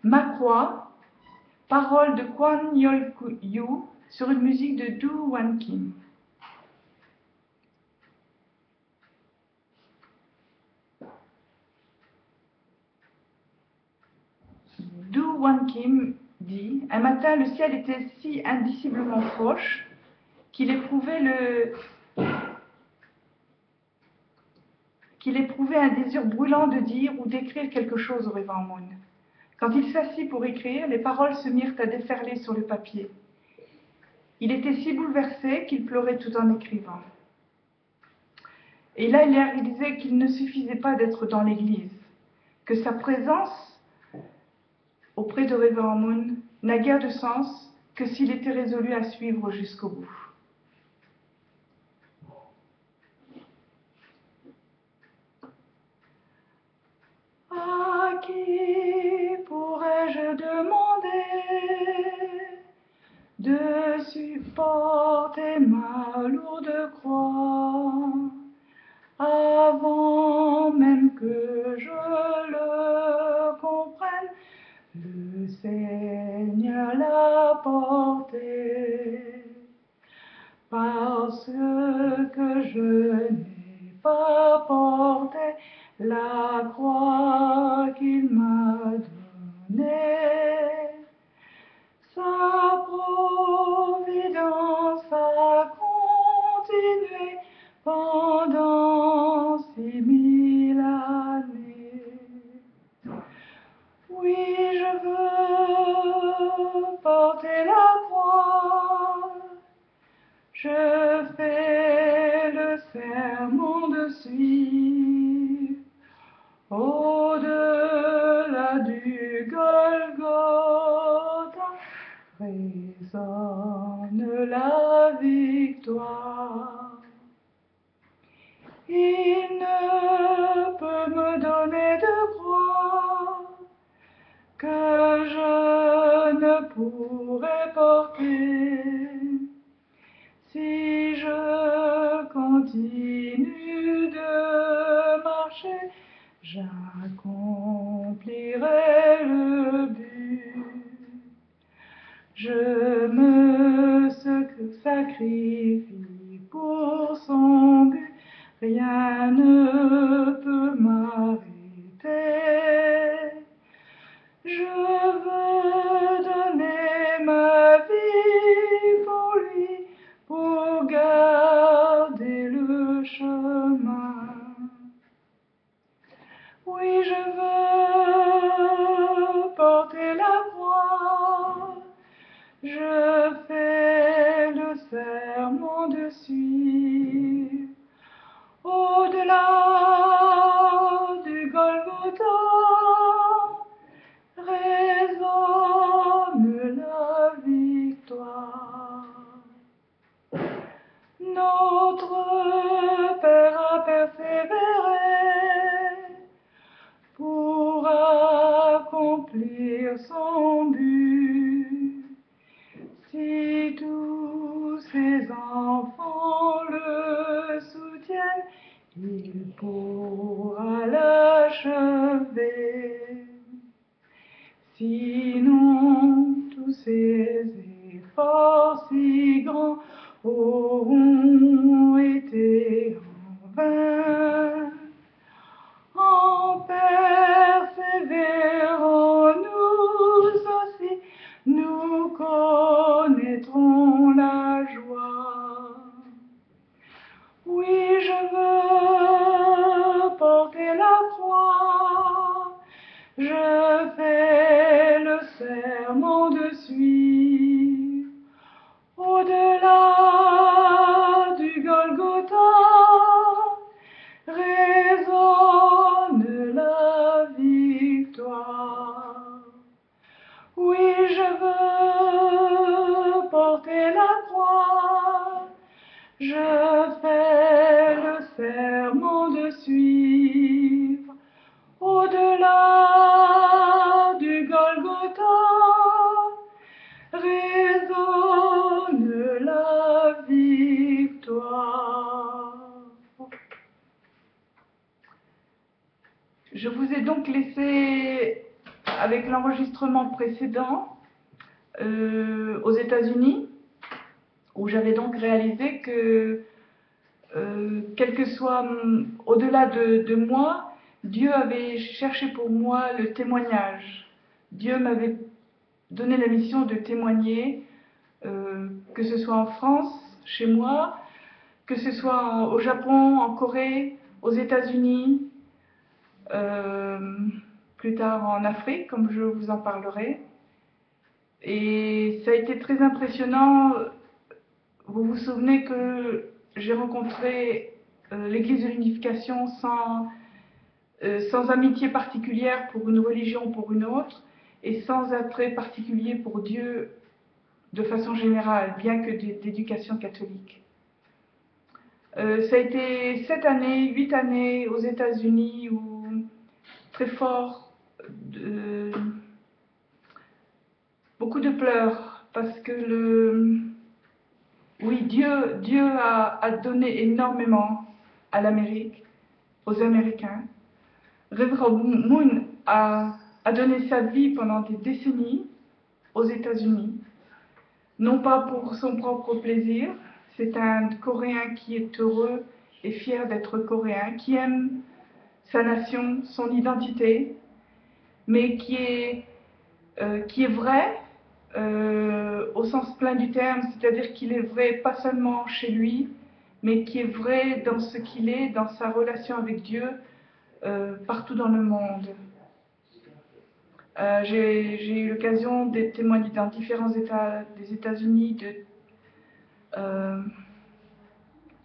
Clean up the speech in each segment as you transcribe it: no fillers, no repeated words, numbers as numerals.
Ma croix, paroles de Kwon Yol-yu sur une musique de Do Hwan Kim. Do Hwan Kim dit « Un matin, le ciel était si indiciblement proche qu'il éprouvait un désir brûlant de dire ou d'écrire quelque chose au River Moon. Quand il s'assit pour écrire, les paroles se mirent à déferler sur le papier. Il était si bouleversé qu'il pleurait tout en écrivant. Et là, il a réalisé qu'il ne suffisait pas d'être dans l'église, que sa présence auprès de River Moon n'a guère de sens que s'il était résolu à suivre jusqu'au bout. À qui pourrais-je demander de supporter ma lourde croix avant même que je le comprenne? Le Seigneur l'a porté parce que je n'ai pas porté la croix qu'il m'a donnée. Sa providence a continué pendant 6000 années. Oui, je veux porter la croix. Je fais le serment de suivre au-delà du Golgotha. Résonne la victoire. Il ne peut me donner de croix que je ne pourrais porter si je continue de marcher. J'accomplirai le but. Je me sacrifie pour son but. Rien ne peut m'arrêter. Je veux donner ma vie pour lui, pour garder le chemin. Oui, je veux porter la croix. Je fais le serment de suivre au-delà du Golgotha. Résonne la victoire. Notre Père a persévéré pour accomplir son but. Si tous ses enfants le soutiennent, il pourra l'achever. Sinon, tous ces efforts si grands auront été en vain. En persévérant, nous aussi, nous connaîtrons la joie. Oui, je veux porter la croix. Je fais le serment de suivre au-delà du Golgotha. Résonne la victoire. Oui, je veux porter la croix. Je fais le serment de suivre au-delà du Golgotha. Résonne la victoire. Je vous ai donc laissé avec l'enregistrement précédent aux États-Unis, où j'avais donc réalisé que, quel que soit au-delà de moi, Dieu avait cherché pour moi le témoignage. Dieu m'avait donné la mission de témoigner, que ce soit en France, chez moi, que ce soit au Japon, en Corée, aux États-Unis, plus tard en Afrique, comme je vous en parlerai. Et ça a été très impressionnant. Vous vous souvenez que j'ai rencontré l'Église de l'Unification sans amitié particulière pour une religion ou pour une autre, et sans attrait particulier pour Dieu de façon générale, bien que d'éducation catholique. Ça a été 7 années, 8 années aux États-Unis où très fort, beaucoup de pleurs, parce que oui, Dieu a donné énormément à l'Amérique, aux Américains. Reverend Moon a donné sa vie pendant des décennies aux États-Unis, non pas pour son propre plaisir. C'est un Coréen qui est heureux et fier d'être Coréen, qui aime sa nation, son identité, mais qui est vrai au sens plein du terme, c'est-à-dire qu'il est vrai pas seulement chez lui, mais qui est vrai dans ce qu'il est, dans sa relation avec Dieu, partout dans le monde. J'ai eu l'occasion de témoigner dans différents États des États-Unis,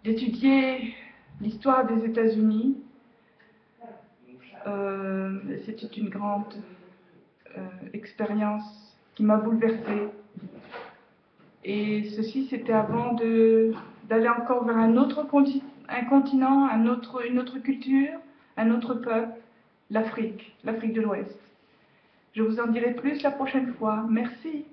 d'étudier l'histoire des États-Unis. C'était une grande expérience qui m'a bouleversée. Et ceci, c'était avant d'aller encore vers un continent, une autre culture, un autre peuple, l'Afrique de l'Ouest. Je vous en dirai plus la prochaine fois. Merci.